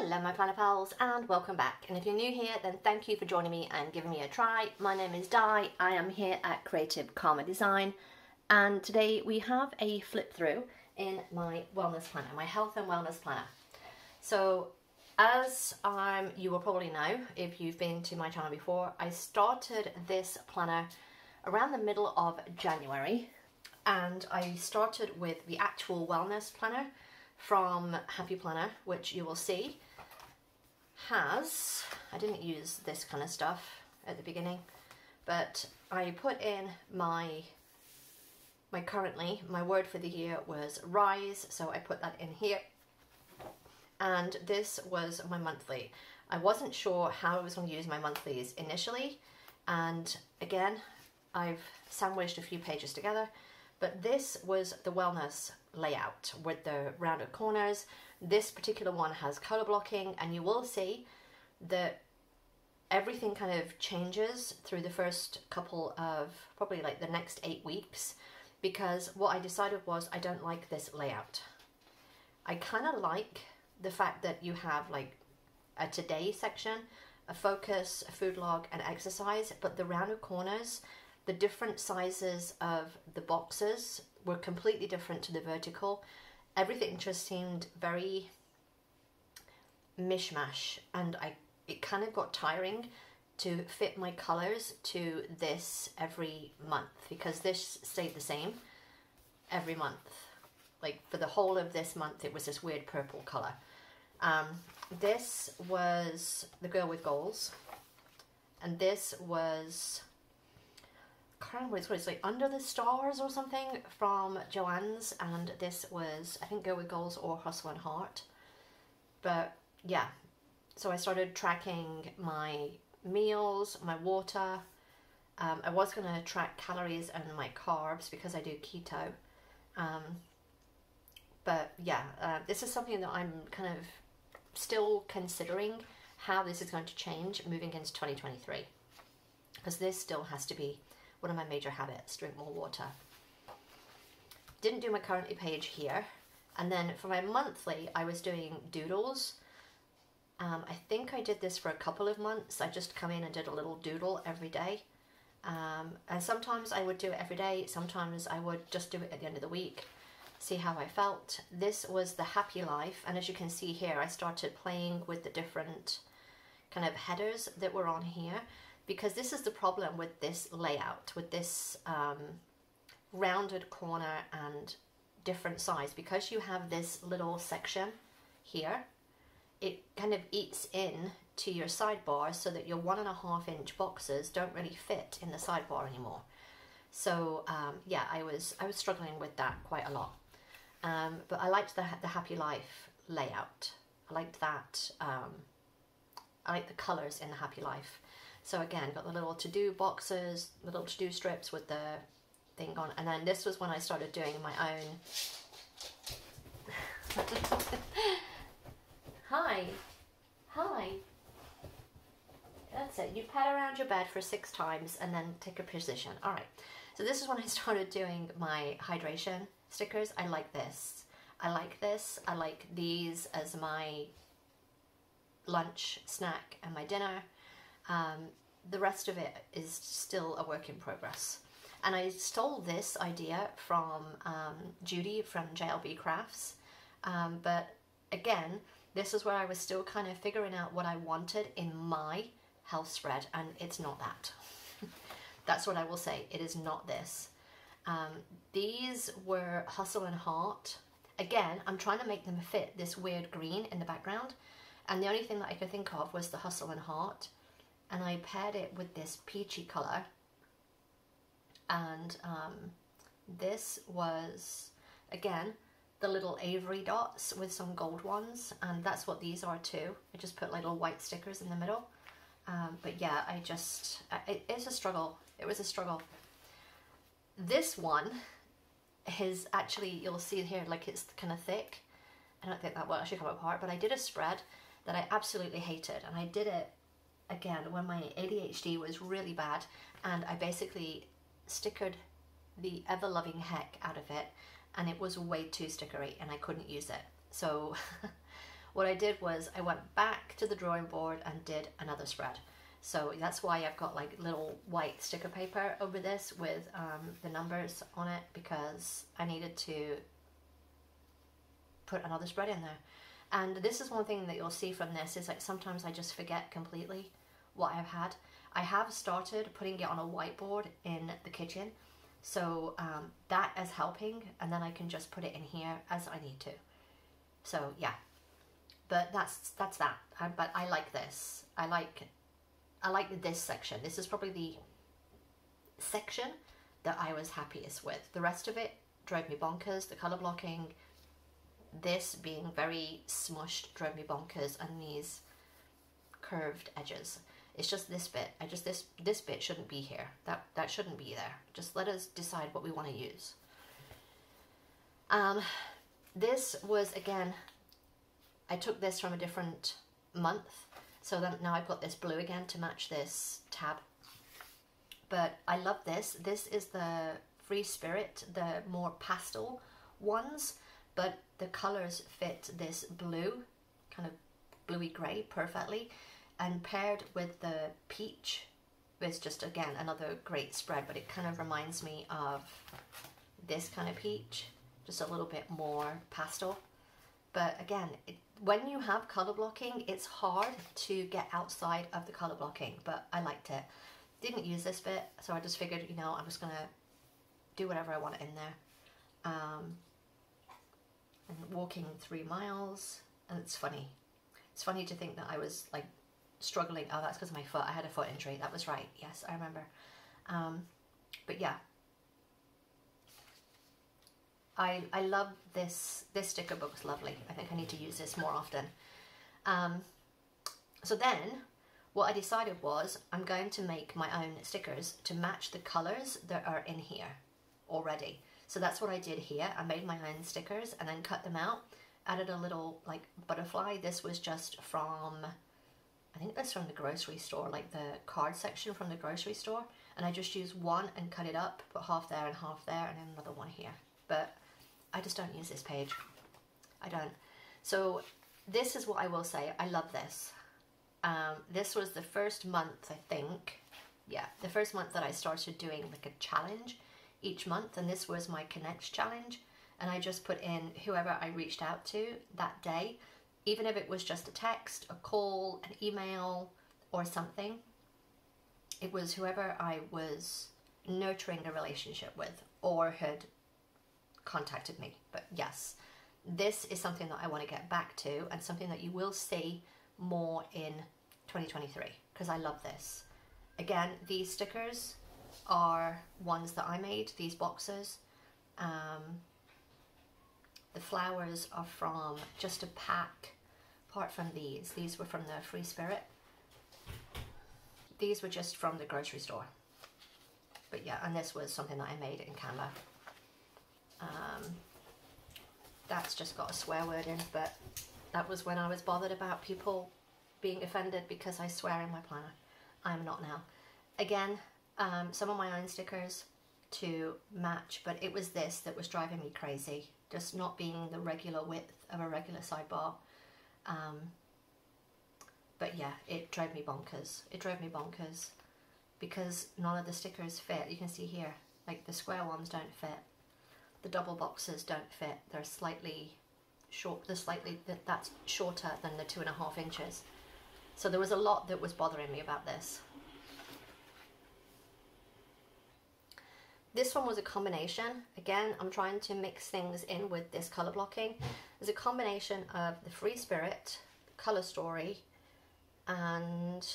Hello my planner pals and welcome back, and if you're new here then thank you for joining me and giving me a try. My name is Di, I am here at Creative Karma Design, and today we have a flip through in my wellness planner, my health and wellness planner. So as you will probably know if you've been to my channel before, I started this planner around the middle of January, and I started with the actual wellness planner from Happy Planner, which you will see has, I didn't use this kind of stuff at the beginning, but I put in my word for the year was rise, so I put that in here, and this was my monthly. I wasn't sure how I was going to use my monthlies initially, and again I've sandwiched a few pages together, but this was the wellness layout with the rounded corners. This particular one has color blocking, and you will see that everything kind of changes through the first couple of, probably like the next 8 weeks, because what I decided was I don't like this layout. I kind of like the fact that you have like a today section, a focus, a food log, and exercise, but the rounded corners, the different sizes of the boxes were completely different to the vertical. Everything just seemed very mishmash, and it kind of got tiring to fit my colors to this every month, because this stayed the same every month. Like for the whole of this month it was this weird purple color. This was the Girl with Goals, and this was, I can't remember what it's called, it's like Under the Stars or something from Joanne's, and this was, I think, Go With Goals or Hustle and Heart. But yeah, so I started tracking my meals, my water. I was going to track calories and my carbs because I do keto. But yeah, this is something that I'm kind of still considering how this is going to change moving into 2023, because this still has to be one of my major habits: drink more water. Didn't do my currently page here. And then for my monthly, I was doing doodles. I think I did this for a couple of months. I just come in and did a little doodle every day. And sometimes I would do it every day. Sometimes I would just do it at the end of the week, see how I felt. This was the Happy Life. And as you can see here, I started playing with the different kind of headers that were on here, because this is the problem with this layout, with this rounded corner and different size. Because you have this little section here, it kind of eats in to your sidebar, so that your 1.5 inch boxes don't really fit in the sidebar anymore. So yeah, I was struggling with that quite a lot. But I liked the Happy Life layout. I liked that. I like the colors in the Happy Life. So again, got the little to-do boxes, little to-do strips with the thing on. And then this was when I started doing my own. Hi. Hi. That's it. You pat around your bed for 6 times and then take a position. All right. So this is when I started doing my hydration stickers. I like this. I like this. I like these as my lunch, snack, and my dinner. The rest of it is still a work in progress. And I stole this idea from Judy from JLB Crafts. But again, this is where I was still kind of figuring out what I wanted in my health spread, and it's not that. That's what I will say. It is not this. These were Hustle and Heart. Again, I'm trying to make them fit this weird green in the background, and the only thing that I could think of was the Hustle and Heart, and I paired it with this peachy color. And this was, again, the little ivory dots with some gold ones, and that's what these are too. I just put little white stickers in the middle. But yeah, it's a struggle. It was a struggle. This one is actually, you'll see here, like it's kind of thick. I don't think that will actually come apart, but I did a spread that I absolutely hated, and I did it again when my ADHD was really bad, and I basically stickered the ever-loving heck out of it, and it was way too stickery and I couldn't use it. So what I did was I went back to the drawing board and did another spread. So that's why I've got like little white sticker paper over this with the numbers on it, because I needed to put another spread in there. And this is one thing that you'll see from this is like sometimes I just forget completely what I've had. I have started putting it on a whiteboard in the kitchen, so that is helping, and then I can just put it in here as I need to. So yeah, but that's that. But I like this. I like this section. This is probably the section that I was happiest with. The rest of it drove me bonkers. The color blocking, this being very smushed, drove me bonkers, and these curved edges. It's just this bit. This bit shouldn't be here. That shouldn't be there. Just let us decide what we want to use. This was, again, I took this from a different month. So then now I've got this blue again to match this tab. But I love this. This is the Free Spirit, the more pastel ones, but the colors fit this blue, kind of bluey grey, perfectly. And paired with the peach is just, again, another great spread, but it kind of reminds me of this kind of peach, just a little bit more pastel. But again, when you have color blocking, it's hard to get outside of the color blocking, but I liked it. Didn't use this bit, so I just figured, you know, I was gonna do whatever I want in there. And walking 3 miles, and it's funny. It's funny to think that I was like struggling. Oh, that's because of my foot. I had a foot injury. That was right. Yes, I remember. But yeah, I love this. This sticker book's lovely. I think I need to use this more often. So then what I decided was I'm going to make my own stickers to match the colors that are in here already. So that's what I did here. I made my own stickers and then cut them out, added a little like butterfly. This was just from, I think that's from the grocery store, like the card section from the grocery store. And I just used one and cut it up, put half there and half there, and then another one here. But I just don't use this page. I don't. So this is what I will say. I love this. This was the first month, I think. Yeah, the first month that I started doing like a challenge each month. And this was my Connect challenge. And I just put in whoever I reached out to that day. Even if it was just a text, a call, an email, or something. It was whoever I was nurturing a relationship with or had contacted me. But yes, this is something that I want to get back to, and something that you will see more in 2023, because I love this. Again, these stickers are ones that I made, these boxes. The flowers are from just a pack, apart from these were from the Free Spirit. These were just from the grocery store. But yeah, and this was something that I made in Canva. That's just got a swear word in, but that was when I was bothered about people being offended because I swear in my planner. I'm not now. Again, some of my own stickers to match, but it was this that was driving me crazy. Just not being the regular width of a regular sidebar. But yeah, it drove me bonkers. It drove me bonkers because none of the stickers fit. You can see here, like the square ones don't fit. The double boxes don't fit. They're slightly short. That's shorter than the 2.5 inches. So there was a lot that was bothering me about this. This one was a combination. Again, I'm trying to mix things in with this color blocking. There's a combination of the Free Spirit, Color Story, and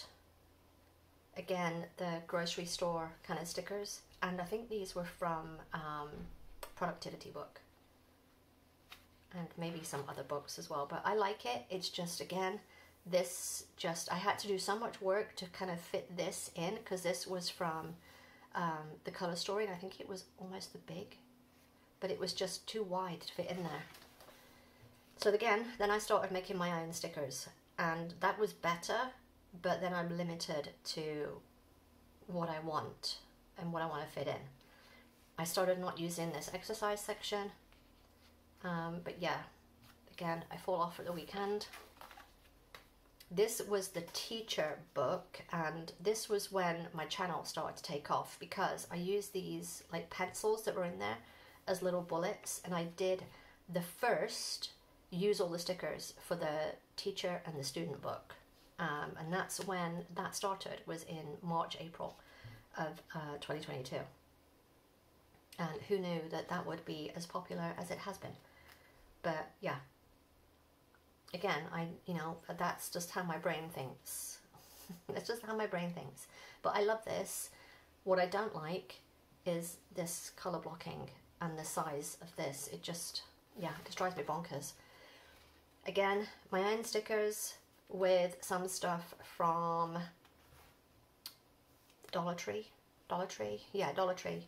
again, the grocery store kind of stickers. And I think these were from Productivity book. And maybe some other books as well. But I like it. It's just, again, I had to do so much work to kind of fit this in, because this was from the Color Story, and I think it was almost the big, but it was just too wide to fit in there. So again, then I started making my own stickers, and that was better, but then I'm limited to what I want and what I want to fit in. I started not using this exercise section, but yeah, again, I fall off at the weekend, this was the teacher book, and this was when my channel started to take off, because I used these like pencils that were in there as little bullets, and I did the first use all the stickers for the teacher and the student book, and that's when that started, was in March, April of 2022. And who knew that that would be as popular as it has been? But yeah, again, that's just how my brain thinks. It's just how my brain thinks. But I love this. What I don't like is this color blocking and the size of this. It just drives me bonkers. Again, my own stickers with some stuff from Dollar Tree. Yeah, Dollar Tree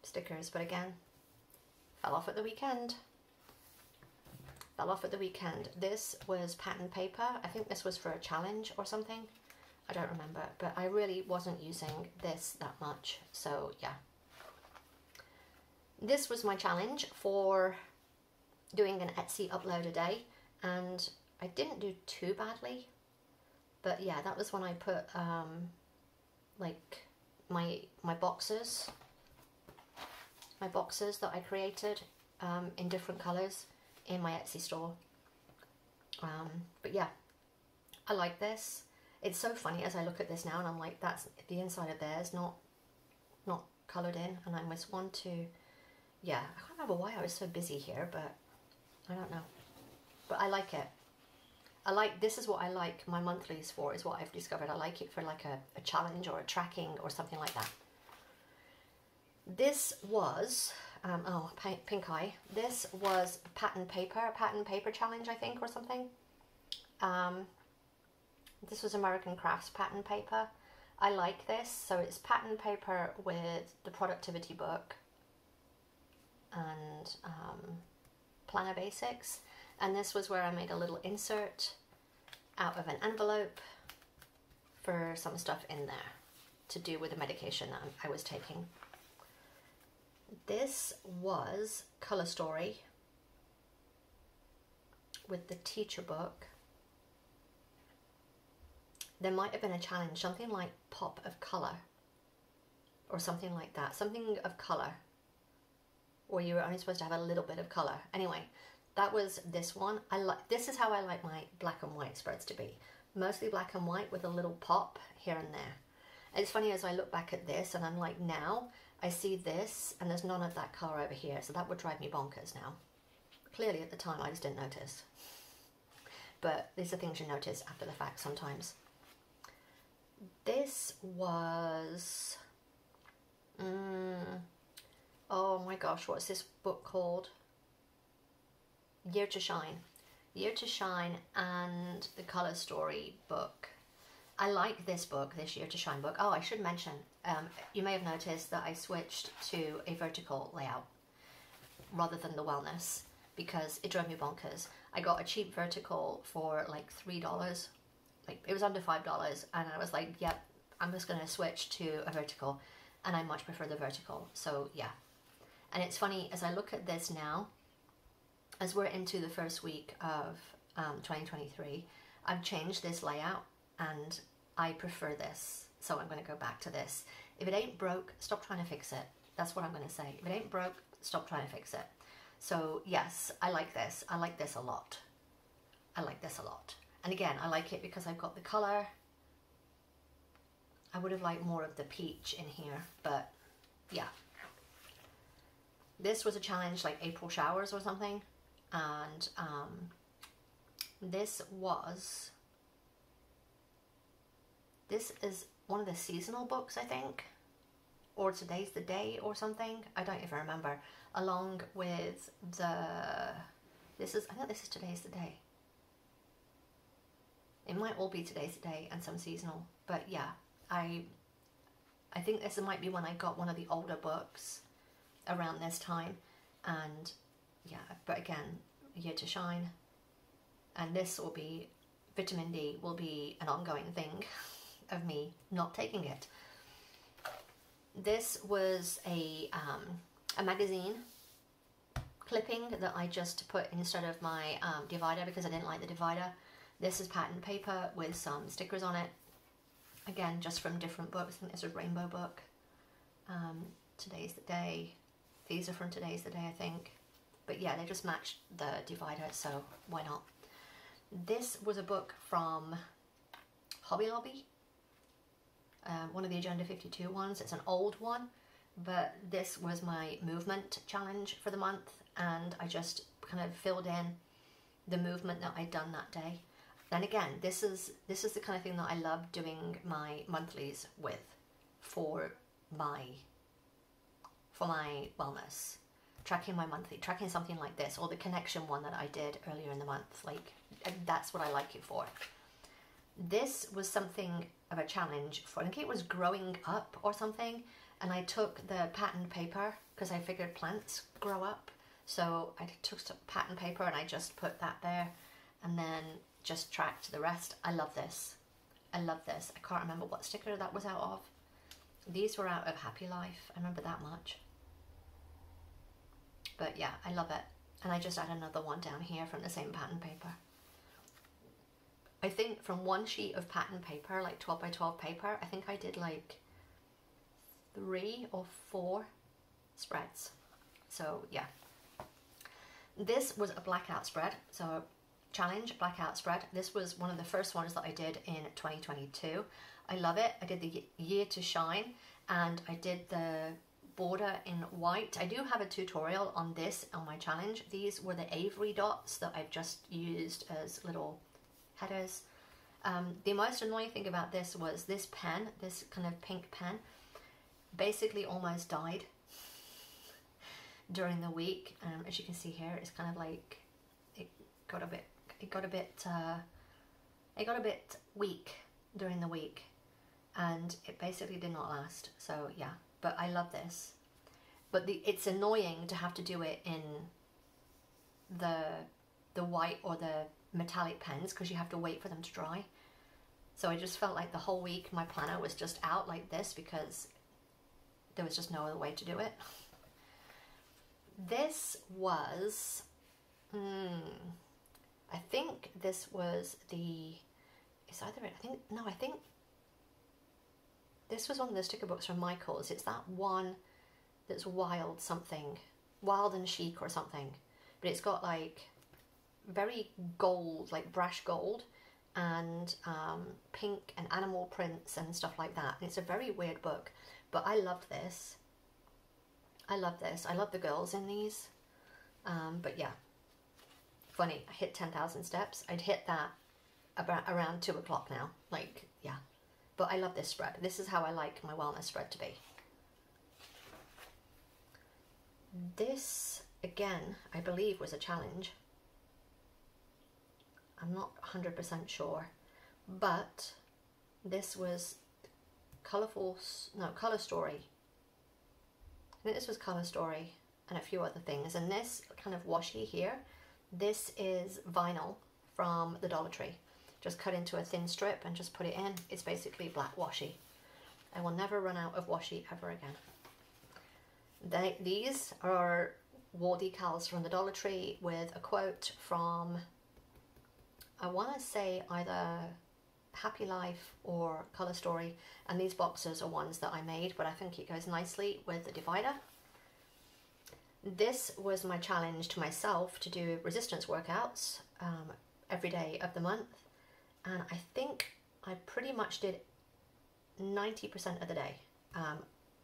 stickers, but again, fell off at the weekend. This was pattern paper. I think this was for a challenge or something. I don't remember, but I really wasn't using this that much. So yeah, this was my challenge for doing an Etsy upload a day, and I didn't do too badly. But yeah, that was when I put like my boxes that I created in different colors in my Etsy store. But yeah, I like this. It's so funny as I look at this now, and I'm like, that's the inside of there is not coloured in, and I must want to, yeah, I can't remember why I was so busy here, but I don't know. But I like it. This is what I like my monthlies for, is what I've discovered. I like it for like a challenge or a tracking or something like that. This was, pink eye. This was pattern paper challenge, I think, or something. This was American Crafts pattern paper. I like this. So it's pattern paper with the productivity book and planner basics. And this was where I made a little insert out of an envelope for some stuff in there to do with the medication that I was taking. This was Color Story with the teacher book. There might have been a challenge, something like Pop of Color or something like that, something of color, or you were only supposed to have a little bit of color. Anyway, that was this one. This is how I like my black and white spreads to be. Mostly black and white with a little pop here and there. And it's funny as I look back at this, and I'm like, now I see this and there's none of that colour over here, so that would drive me bonkers now. Clearly at the time I just didn't notice. But these are things you notice after the fact sometimes. This was... oh my gosh, what's this book called? Year to Shine. Year to Shine and the Color Story book. I like this book, this Year to Shine book. Oh, I should mention, you may have noticed that I switched to a vertical layout rather than the wellness, because it drove me bonkers. I got a cheap vertical for like $3. Like, it was under $5, and I was like, yep, I'm just going to switch to a vertical, and I much prefer the vertical. So yeah. And it's funny, as I look at this now, as we're into the first week of 2023, I've changed this layout and I prefer this. So I'm going to go back to this. If it ain't broke, stop trying to fix it. That's what I'm going to say. If it ain't broke, stop trying to fix it. So yes, I like this. I like this a lot. I like this a lot. And again, I like it because I've got the colour. I would have liked more of the peach in here, but yeah. This was a challenge like April showers or something. And this is one of the seasonal books, I think, or Today's the Day or something. I don't even remember. Along with I think this is Today's the Day. It might all be Today's the Day and some seasonal, but yeah, I think this might be when I got one of the older books around this time, and yeah, but again, Year to Shine, and this will be, vitamin D will be an ongoing thing of me not taking it. This was a magazine clipping that I just put instead of my divider, because I didn't like the divider. This is pattern paper with some stickers on it. Again, just from different books. I think this is a rainbow book. Today's the Day. These are from Today's the Day, I think. But yeah, they just matched the divider, so why not? This was a book from Hobby Lobby. One of the Agenda 52 ones. It's an old one, but this was my movement challenge for the month, and I just kind of filled in the movement that I'd done that day. And again, this is the kind of thing that I love doing my monthlies with for my wellness. Tracking my monthly, tracking something like this, or the connection one that I did earlier in the month. Like, that's what I like it for. This was something of a challenge for, I think it was growing up or something, and I took the patterned paper because I figured plants grow up. So I took some patterned paper and I just put that there and then just tracked the rest. I love this. I love this. I can't remember what sticker that was out of. These were out of Happy Life. I remember that much. But yeah, I love it. And I just add another one down here from the same pattern paper. I think from one sheet of pattern paper, like 12 by 12 paper, I think I did like 3 or 4 spreads. So yeah. This was a blackout spread. So challenge, blackout spread. This was one of the first ones that I did in 2022. I love it. I did the Year to Shine, and I did the border in white. I do have a tutorial on this on my challenge. These were the Avery dots that I've just used as little headers. The most annoying thing about this was this pen, this kind of pink pen, basically almost died during the week. As you can see here, it's kind of like it got a bit weak during the week, and it basically did not last. So yeah, but I love this. But it's annoying to have to do it in the white or the metallic pens because you have to wait for them to dry. So I just felt like the whole week my planner was just out like this because there was just no other way to do it. This was, I think this was I think this was one of the sticker books from Michael's. It's that one that's wild something, wild and chic or something. But it's got like very gold, like brash gold, and pink and animal prints and stuff like that. And it's a very weird book, but I loved this. I love this. I love the girls in these. But yeah, funny, I hit 10,000 steps. I'd hit that about around 2 o'clock now. Like, yeah. But I love this spread. This is how I like my wellness spread to be. This, again, I believe was a challenge. I'm not 100% sure. But this was Color Story. I think this was Color Story and a few other things. And this kind of washi here, this is vinyl from the Dollar Tree. Just cut into a thin strip and just put it in. It's basically black washi. I will never run out of washi ever again. These are wall decals from the Dollar Tree with a quote from, I want to say either Happy Life or Color Story, and these boxes are ones that I made, but I think it goes nicely with the divider. This was my challenge to myself to do resistance workouts every day of the month, and I think I pretty much did 90% of the day.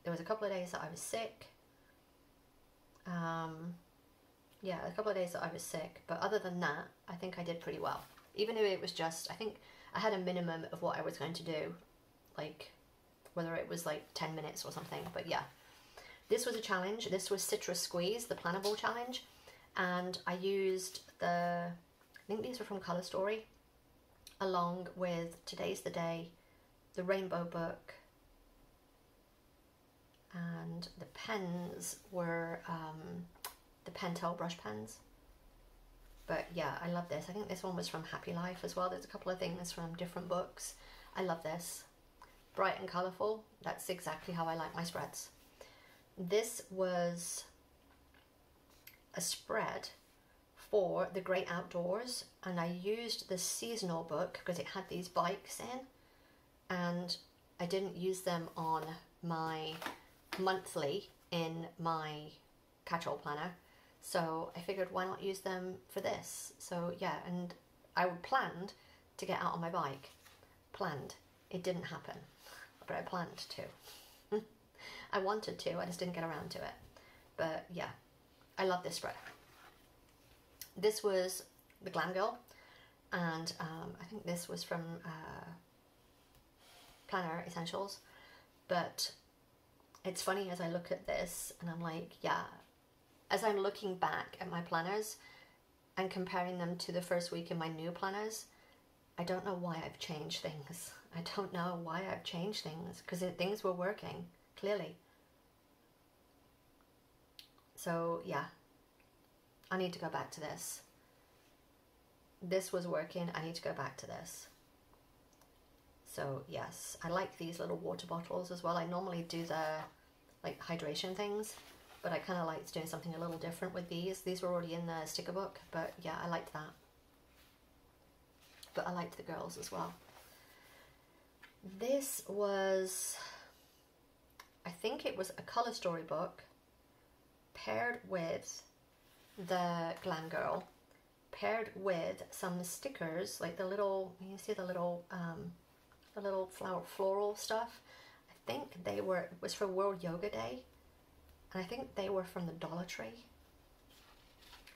There was a couple of days that I was sick. Yeah, a couple of days that I was sick, but other than that, I think I did pretty well. Even though it was just, I think I had a minimum of what I was going to do, like whether it was like 10 minutes or something, but yeah. This was a challenge. This was Citrus Squeeze, the Plannable challenge, and I used I think these were from Color Story, along with Today's the Day, the Rainbow Book, and the pens were the Pentel brush pens. But yeah, I love this. I think this one was from Happy Life as well. There's a couple of things from different books. I love this. Bright and colourful. That's exactly how I like my spreads. This was a spread for the Great Outdoors, and I used the seasonal book because it had these bikes in, and I didn't use them on my monthly in my catch-all planner, so I figured why not use them for this. So yeah, and I planned to get out on my bike. Planned. It didn't happen, but I planned to. I wanted to, I just didn't get around to it. But yeah, I love this spread. This was the Glam Girl, and I think this was from Planner Essentials. But it's funny as I look at this and I'm like, yeah, as I'm looking back at my planners and comparing them to the first week in my new planners, I don't know why I've changed things. I don't know why I've changed things, because things were working, clearly. So yeah, I need to go back to this. This was working, I need to go back to this. So yes, I like these little water bottles as well. I normally do the like hydration things, but I kind of liked doing something a little different with these. These were already in the sticker book, but yeah, I liked that. But I liked the girls as well. This was, I think it was a colour story book paired with the Glam Girl, paired with some stickers, like the little, you see the little floral stuff. I think they were, it was for World Yoga Day, and I think they were from the Dollar Tree.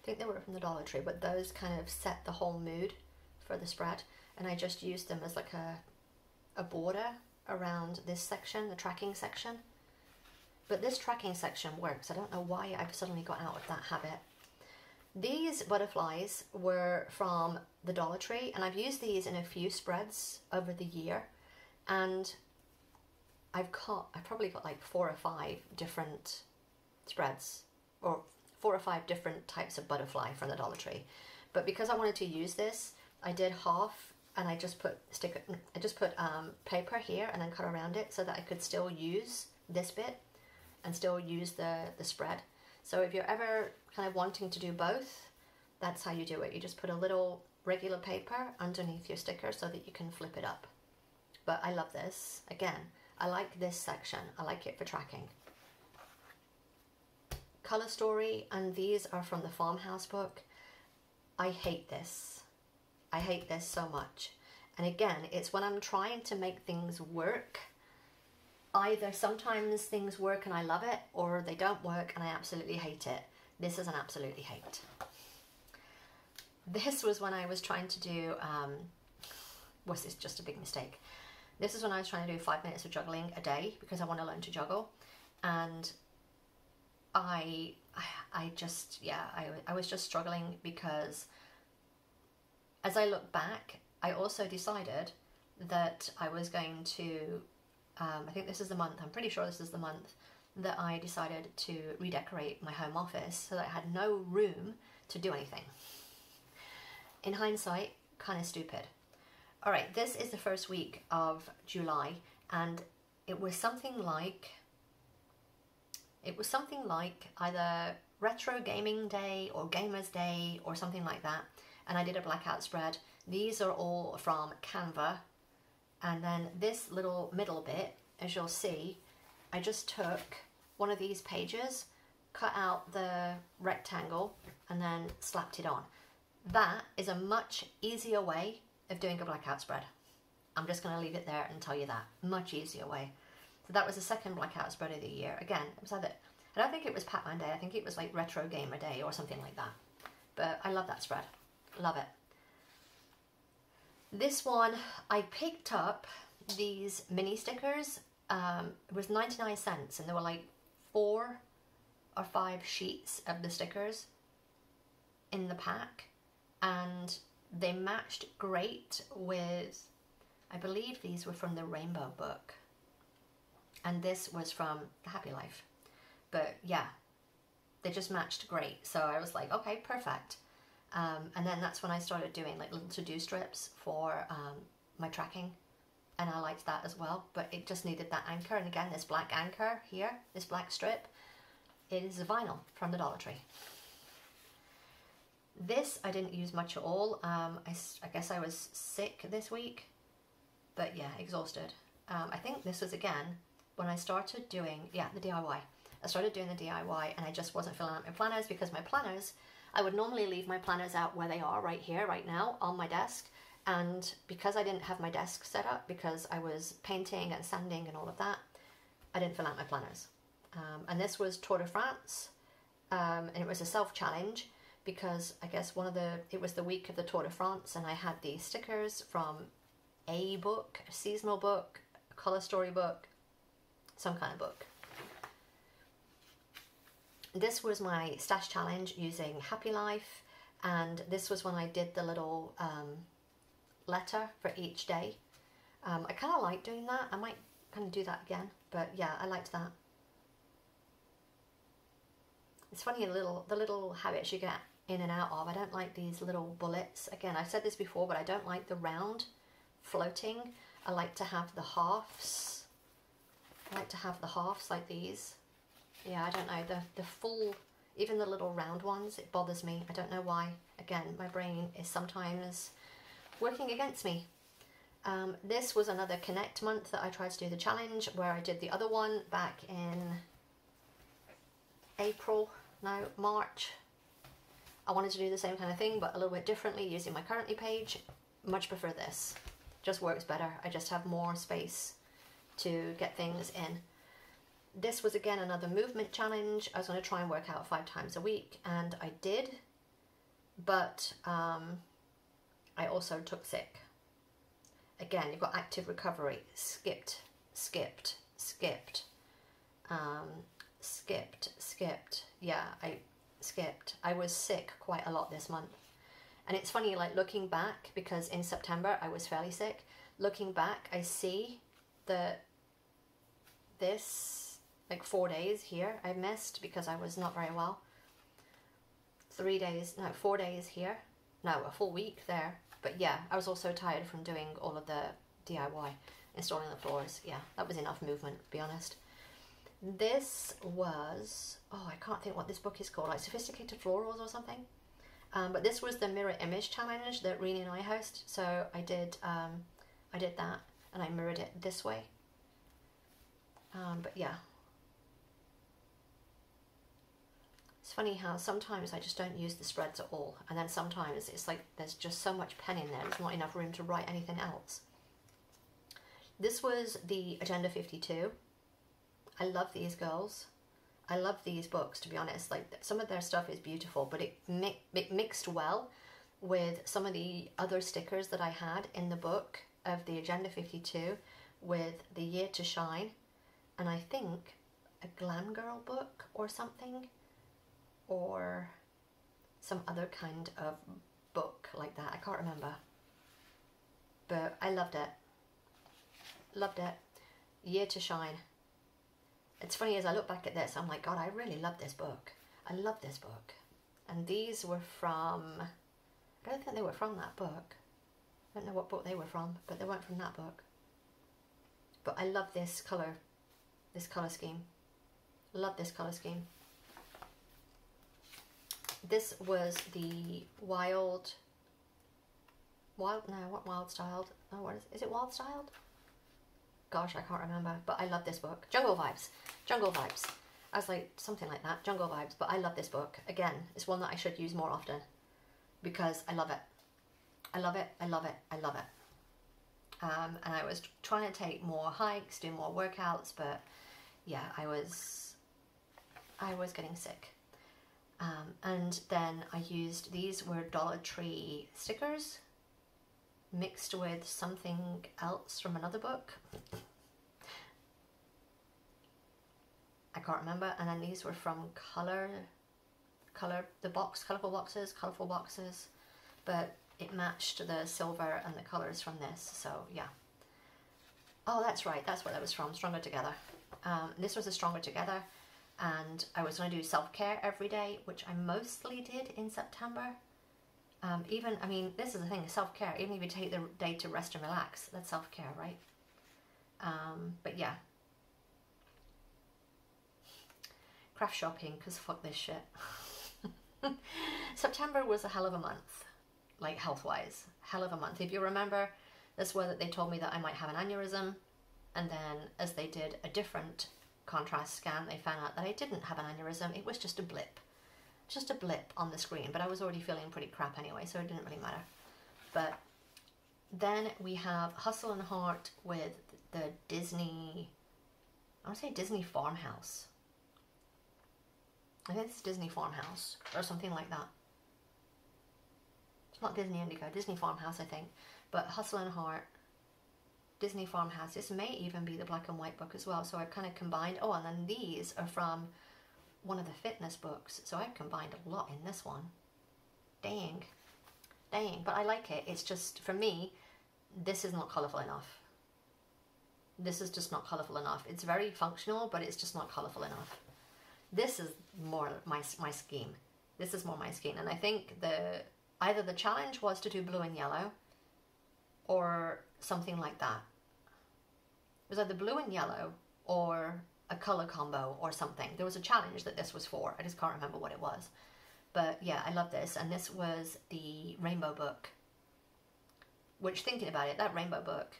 I think they were from the Dollar Tree, but those kind of set the whole mood for the spread, and I just used them as like a border around this section, the tracking section. But this tracking section works. I don't know why I've suddenly got out of that habit. These butterflies were from the Dollar Tree, and I've used these in a few spreads over the year, and I've probably got like 4 or 5 different spreads, or 4 or 5 different types of butterfly from the Dollar Tree. But because I wanted to use this, I did half, and I just put paper here and then cut around it so that I could still use this bit and still use the spread. So if you're ever kind of wanting to do both, that's how you do it. You just put a little regular paper underneath your sticker so that you can flip it up. But I love this. Again, I like this section. I like it for tracking. Color Story, and these are from the Farmhouse book. I hate this. I hate this so much. And again, it's when I'm trying to make things work. Either sometimes things work and I love it, or they don't work and I absolutely hate it. This is an absolutely hate. This was when I was trying to do, was this just a big mistake? This is when I was trying to do 5 minutes of juggling a day because I want to learn to juggle. And I was just struggling because as I look back, I also decided that I was going to, I think this is the month, I'm pretty sure this is the month that I decided to redecorate my home office so that I had no room to do anything. In hindsight, kind of stupid. All right, this is the first week of July, and it was something like either Retro Gaming Day or Gamers Day or something like that, and I did a blackout spread. These are all from Canva, and then this little middle bit, as you'll see, I just took one of these pages, cut out the rectangle, and then slapped it on. That is a much easier way of doing a blackout spread. I'm just going to leave it there and tell you that. Much easier way. So that was the second blackout spread of the year. Again, it was either, I don't think it was Pac-Man Day, I think it was like Retro Gamer Day or something like that. But I love that spread. Love it. This one, I picked up these mini stickers. It was 99 cents and there were like 4 or 5 sheets of the stickers in the pack, and they matched great with, I believe these were from the Rainbow book, and this was from the Happy Life. But yeah, they just matched great, so I was like, okay, perfect. And then that's when I started doing like little to-do strips for my tracking, and I liked that as well, but it just needed that anchor. And again, this black anchor here, this black strip, it is a vinyl from the Dollar Tree. This I didn't use much at all. I guess I was sick this week, but yeah, exhausted. I think this was again when I started doing, yeah, the DIY. I started doing the DIY and I just wasn't filling out my planners, because my planners, I would normally leave my planners out where they are right here, right now, on my desk. And because I didn't have my desk set up, because I was painting and sanding and all of that, I didn't fill out my planners. And this was Tour de France, and it was a self-challenge, because I guess it was the week of the Tour de France, and I had the stickers from a book, a seasonal book, a colour story book, some kind of book. This was my stash challenge using Happy Life, and this was when I did the little letter for each day. I kind of like doing that. I might kind of do that again, but yeah, I liked that. It's funny, the little habits you get in and out of. I don't like these little bullets. Again, I've said this before, but I don't like the round floating. I like to have the halves. I like to have the halves like these. Yeah, I don't know, the full, even the little round ones, it bothers me. I don't know why. Again, my brain is sometimes working against me. This was another Connect month that I tried to do the challenge, where I did the other one back in March. I wanted to do the same kind of thing, but a little bit differently, using my Currently page. Much prefer this. Just works better. I just have more space to get things in. This was again another movement challenge. I was going to try and work out 5 times a week, and I did, but I also took sick. Again, you've got active recovery, skipped, yeah, I skipped. I was sick quite a lot this month. And it's funny, like looking back, because in September I was fairly sick. Looking back, I see that this, like 4 days here I missed because I was not very well. 4 days here. No, a full week there. But yeah, I was also tired from doing all of the DIY, installing the floors. Yeah, that was enough movement, to be honest. This was, oh, I can't think what this book is called, like Sophisticated Florals or something. But this was the mirror image challenge that Renee and I host. So I did that, and I mirrored it this way. But yeah. It's funny how sometimes I just don't use the spreads at all, and then sometimes it's like there's just so much pen in there, there's not enough room to write anything else. This was the Agenda 52. I love these girls. I love these books, to be honest. Like, some of their stuff is beautiful, but it mixed well with some of the other stickers that I had in the book of the Agenda 52 with the Year to Shine, and I think a Glam Girl book or something, or some other kind of book like that. I can't remember, but I loved it. Loved it. Year to Shine. It's funny, as I look back at this, I'm like, God, I really love this book. I love this book. And these were from, I don't think they were from that book. I don't know what book they were from, but they weren't from that book. But I love this colour scheme. Love this colour scheme. This was the Wild Styled? Oh, what is it Wild Styled? Gosh, I can't remember, but I love this book. Jungle Vibes. I was like, something like that, Jungle Vibes, but I love this book. Again, it's one that I should use more often, because I love it. I love it. And I was trying to take more hikes, do more workouts, but yeah, I was getting sick. And then I used, these were Dollar Tree stickers mixed with something else from another book. I can't remember. And then these were from Colourful Boxes, but it matched the silver and the colours from this, so yeah. Oh, that's right, that's what that was from, Stronger Together. This was a Stronger Together, and I was going to do self-care every day, which I mostly did in September. I mean, this is the thing, self-care, even if you take the day to rest and relax, that's self-care, right? But yeah. Craft shopping, because fuck this shit. September was a hell of a month, like health-wise, hell of a month. If you remember, this was that they told me that I might have an aneurysm, and then as they did a different contrast scan, they found out that I didn't have an aneurysm. It was just a blip on the screen, but I was already feeling pretty crap anyway, so it didn't really matter. But then we have Hustle and Heart with the Disney, I want to say Disney Farmhouse. I think it's Disney Farmhouse or something like that. It's not Disney Indigo, Disney Farmhouse, I think. But Hustle and Heart, Disney Farmhouse. This may even be the black and white book as well. So I've kind of combined. Oh, and then these are from one of the fitness books. So I've combined a lot in this one. Dang. But I like it. It's just, for me, this is not colourful enough. This is just not colourful enough. It's very functional, but it's just not colourful enough. This is more my scheme. This is more my scheme. And I think either the challenge was to do blue and yellow or something like that. It was either blue and yellow or a colour combo or something. There was a challenge that this was for. I just can't remember what it was. But yeah, I love this. And this was the rainbow book. Which, thinking about it, that rainbow book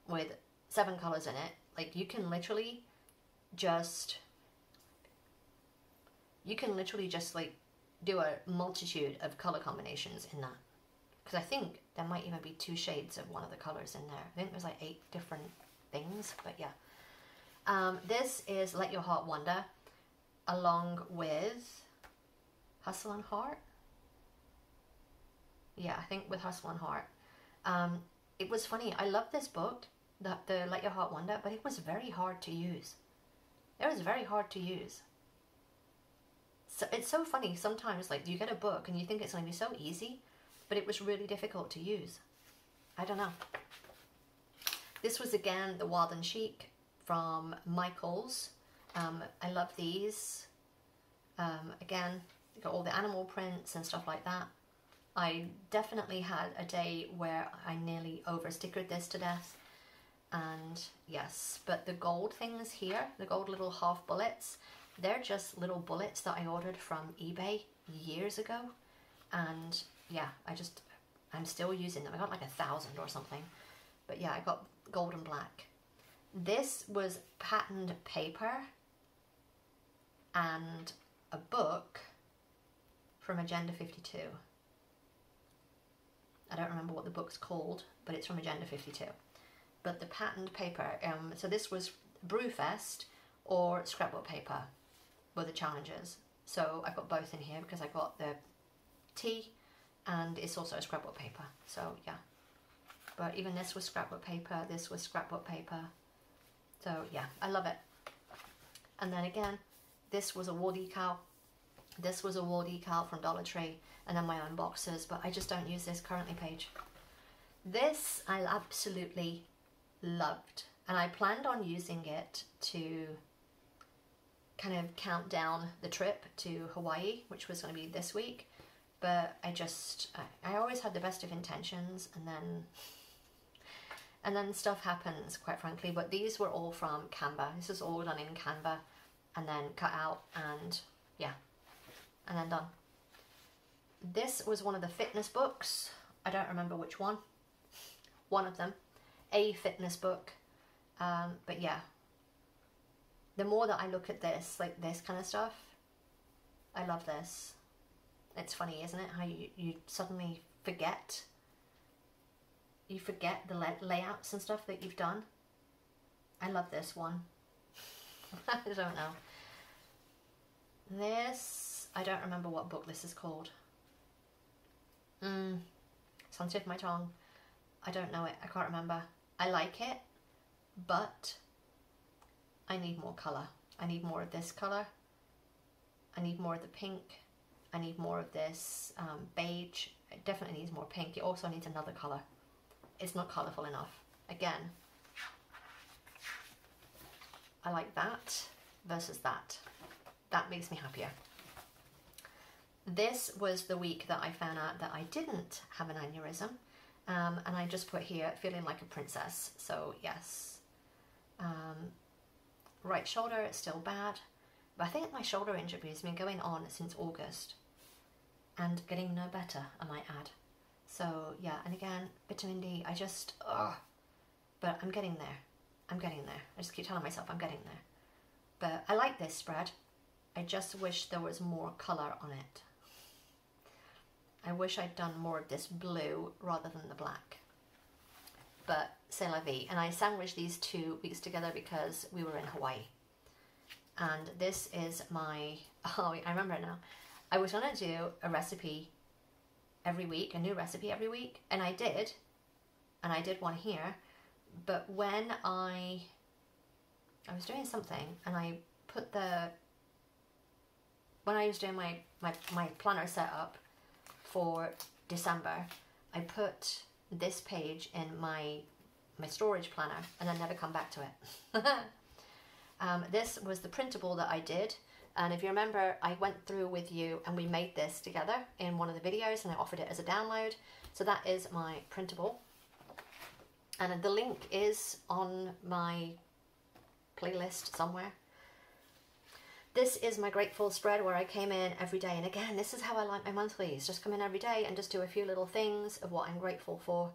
with 7 colours in it, like you can literally just like do a multitude of colour combinations in that. Because I think there might even be 2 shades of one of the colours in there. I think there's like 8 different things, but yeah. This is Let Your Heart Wander, along with Hustle and Heart. Yeah, I think with Hustle and Heart. It was funny, I love this book, the Let Your Heart Wander, but it was very hard to use. It was very hard to use. So it's so funny, sometimes like you get a book and you think it's going to be so easy, but it was really difficult to use. I don't know. This was again the Wild and Chic from Michaels. I love these. Again, you got all the animal prints and stuff like that. I definitely had a day where I nearly over-stickered this to death. And yes, but the gold things here, the gold little half bullets, they're just little bullets that I ordered from eBay years ago. And yeah, I'm still using them. I got like 1,000 or something. But yeah, I got gold and black. This was patterned paper and a book from Agenda 52. I don't remember what the book's called, but it's from Agenda 52. But the patterned paper, so this was Brewfest or scrapbook paper were the challenges. So I've got both in here because I got the tea and it's also a scrapbook paper. So yeah, but even this was scrapbook paper, this was scrapbook paper. So yeah, I love it. And then again, this was a wall decal. This was a wall decal from Dollar Tree, and then my own boxes, but I just don't use this currently, Paige. This I absolutely loved, and I planned on using it to kind of count down the trip to Hawaii, which was going to be this week, but I always had the best of intentions, and then stuff happens, quite frankly. But these were all from Canva. This is all done in Canva and then cut out, and yeah, and then done. This was one of the fitness books. I don't remember which one. One of them. A fitness book. But yeah. The more that I look at this, like this kind of stuff, I love this. It's funny, isn't it? How you suddenly forget. You forget the layouts and stuff that you've done. I love this one. I don't know. This, I don't remember what book this is called. It's on the tip of my tongue. I don't know it. I can't remember. I like it, but I need more colour. I need more of this colour. I need more of the pink. I need more of this beige. It definitely needs more pink. It also needs another colour. It's not colourful enough. Again, I like that versus that. That makes me happier. This was the week that I found out that I didn't have an aneurysm, and I just put here, feeling like a princess. So yes. Right shoulder, it's still bad, but I think my shoulder injury has been going on since August. and getting no better, I might add. So yeah, and again, vitamin D, I just, but I'm getting there. I'm getting there. I just keep telling myself I'm getting there. But I like this spread. I just wish there was more colour on it. I wish I'd done more of this blue rather than the black. But c'est la vie. And I sandwiched these 2 weeks together because we were in Hawaii. And this is my, oh, I remember it now. I was going to do a recipe every week, a new recipe every week. And I did one here. But when I was doing something and I put when I was doing my planner setup for December, I put this page in my storage planner and I never come back to it. This was the printable that I did, and if you remember, I went through with you and we made this together in one of the videos and I offered it as a download. So that is my printable, and the link is on my playlist somewhere. This is my grateful spread where I came in every day, and again, this is how I like my monthlies. Just come in every day and just do a few little things of what I'm grateful for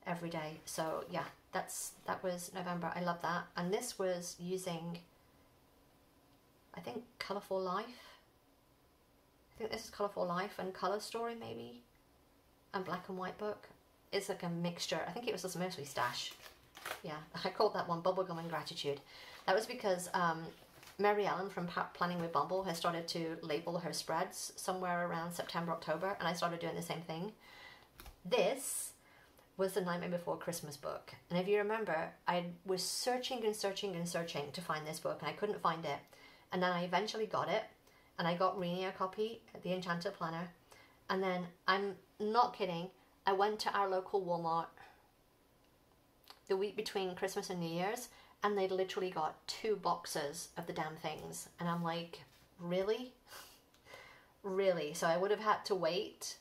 every day. So yeah, that was November. I love that. And this was using, I think, Colourful Life. I think this is Colourful Life and Colour Story maybe, and Black and White Book. It's like a mixture. I think it was just mostly stash. Yeah, I called that one Bubblegum and Gratitude. That was because Mary Ellen from Planning with Bumble has started to label her spreads somewhere around September, October, and I started doing the same thing. This was the Nightmare Before Christmas book, and if you remember, I was searching and searching and searching to find this book, and I couldn't find it, and then I eventually got it, and I got Rini a copy at the Enchanted Planner, and then, I'm not kidding, I went to our local Walmart the week between Christmas and New Year's, and they literally got 2 boxes of the damn things. And I'm like, really? Really? So I would have had to wait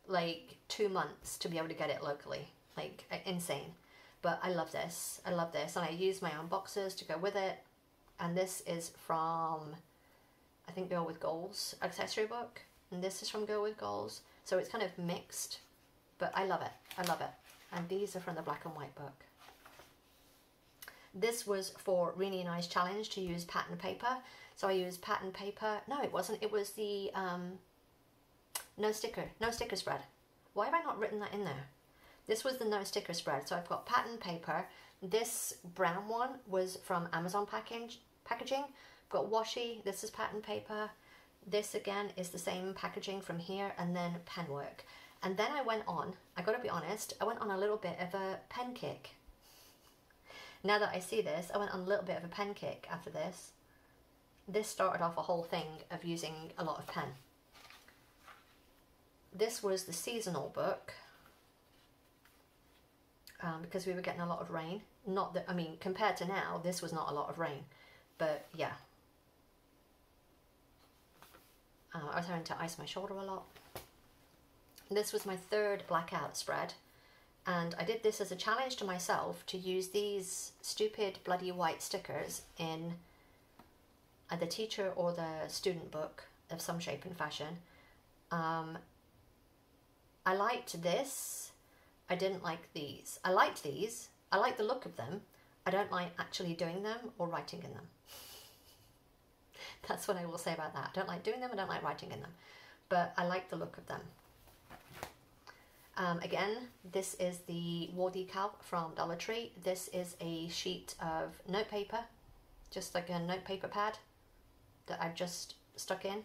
like 2 months to be able to get it locally. Like, insane. But I love this. I love this. And I use my own boxes to go with it. And this is from, I think, Girl with Goals accessory book. And this is from Girl with Goals. So it's kind of mixed. But I love it. I love it. And these are from the Black and White book. This was for Rini and I's challenge to use pattern paper. So I used pattern paper. No, it wasn't. It was the no sticker spread. Why have I not written that in there? This was the no sticker spread. So I've got pattern paper. This brown one was from Amazon packaging. I've got washi. This is pattern paper. This again is the same packaging from here, and then pen work. And then I went on, I gotta be honest, I went on a little bit of a pen kick. Now that I see this, I went on a little bit of a pen kick after this. This started off a whole thing of using a lot of pen. This was the seasonal book, because we were getting a lot of rain. Not that, I mean, compared to now, this was not a lot of rain, but yeah. I was having to ice my shoulder a lot. This was my 3rd blackout spread. And I did this as a challenge to myself to use these stupid bloody white stickers in the teacher or the student book of some shape and fashion. I liked this. I didn't like these. I liked these. I like the look of them. I don't like actually doing them or writing in them. That's what I will say about that. I don't like doing them. I don't like writing in them. But I like the look of them. Again, this is the war decal from Dollar Tree. This is a sheet of notepaper, just like a notepaper pad that I've just stuck in.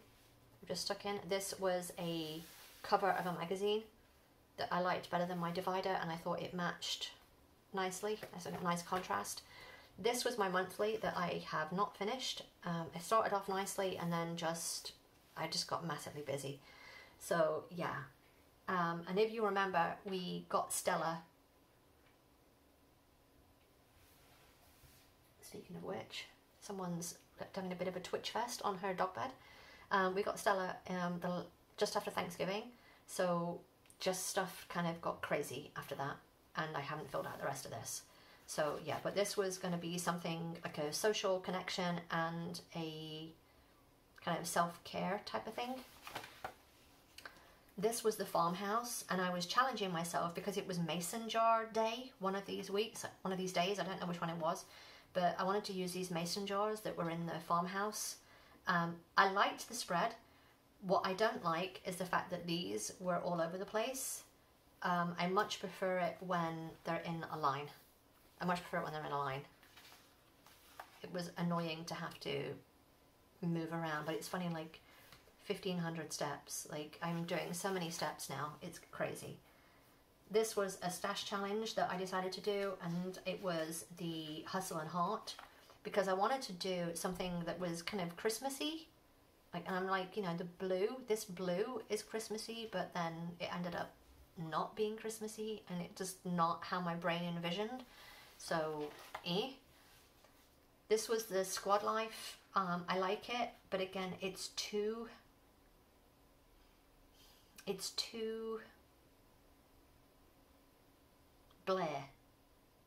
This was a cover of a magazine that I liked better than my divider, and I thought it matched nicely. It's a nice contrast. This was my monthly that I have not finished. It started off nicely, and then I just got massively busy. So yeah. And if you remember, we got Stella. Speaking of which, someone's having a bit of a twitch fest on her dog bed. We got Stella just after Thanksgiving, so just stuff kind of got crazy after that, and I haven't filled out the rest of this. So yeah, but this was going to be something like a social connection and a kind of self-care type of thing. This was the farmhouse, and I was challenging myself because it was mason jar day one of these weeks, one of these days, I don't know which one it was, but I wanted to use these mason jars that were in the farmhouse. I liked the spread. What I don't like is the fact that these were all over the place. I much prefer it when they're in a line. I much prefer it when they're in a line. It was annoying to have to move around, but it's funny, like 1,500 steps. Like, I'm doing so many steps now, it's crazy. This was a stash challenge that I decided to do, and it was the Hustle and Heart, because I wanted to do something that was kind of Christmassy. Like, and I'm like, you know, this blue is Christmassy, but then it ended up not being Christmassy, and it just not how my brain envisioned. So, This was the Squad Life. I like it, but again, it's too bleh.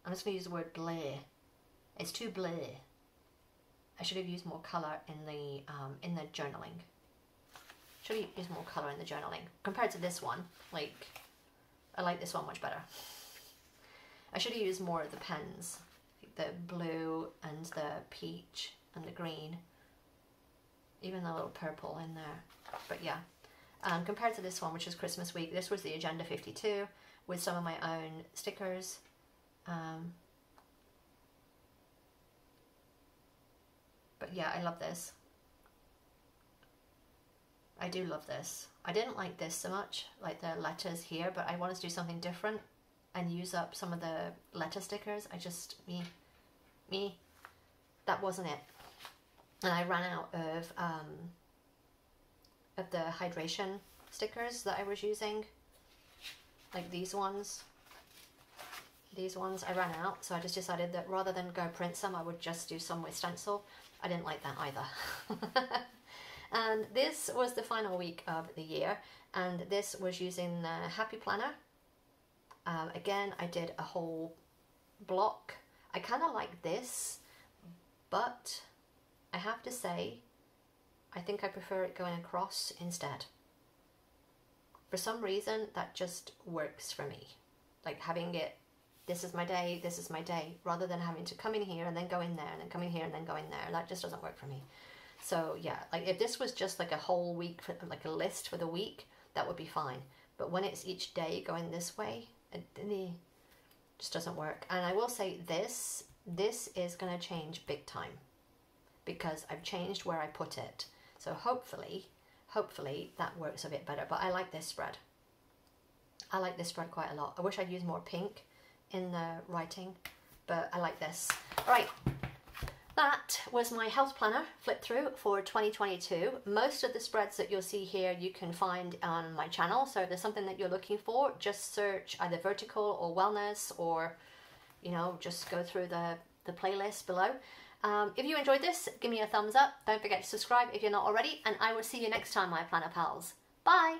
I'm just going to use the word bleh. It's too bleh. I should have used more colour in the journaling. Should have used more colour in the journaling. Compared to this one, like, I like this one much better. I should have used more of the pens. The blue and the peach and the green. Even the little purple in there. But yeah. Compared to this one, which is Christmas week, this was the Agenda 52 with some of my own stickers. But yeah, I love this. I do love this. I didn't like this so much, like the letters here, but I wanted to do something different and use up some of the letter stickers. I just, me, that wasn't it. And I ran out of the hydration stickers that I was using, like these ones. These ones I ran out, so I just decided that rather than go print some, I would just do some with stencil. I didn't like that either. And this was the final week of the year, and this was using the Happy Planner. Again, I did a whole block. I kind of like this, but I have to say, I think I prefer it going across instead. For some reason, that just works for me. Like having it, this is my day, rather than having to come in here and then go in there and then come in here and then go in there. That just doesn't work for me. So yeah, like if this was just like a whole week, like a list for the week, that would be fine. But when it's each day going this way, it just doesn't work. And I will say this is going to change big time because I've changed where I put it. So hopefully that works a bit better. But I like this spread. I like this spread quite a lot. I wish I'd used more pink in the writing, but I like this. All right. That was my health planner flip through for 2022. Most of the spreads that you'll see here you can find on my channel. So if there's something that you're looking for, just search either vertical or wellness, or, you know, just go through the playlist below. If you enjoyed this, give me a thumbs up. Don't forget to subscribe if you're not already, and I will see you next time, my planner pals. Bye!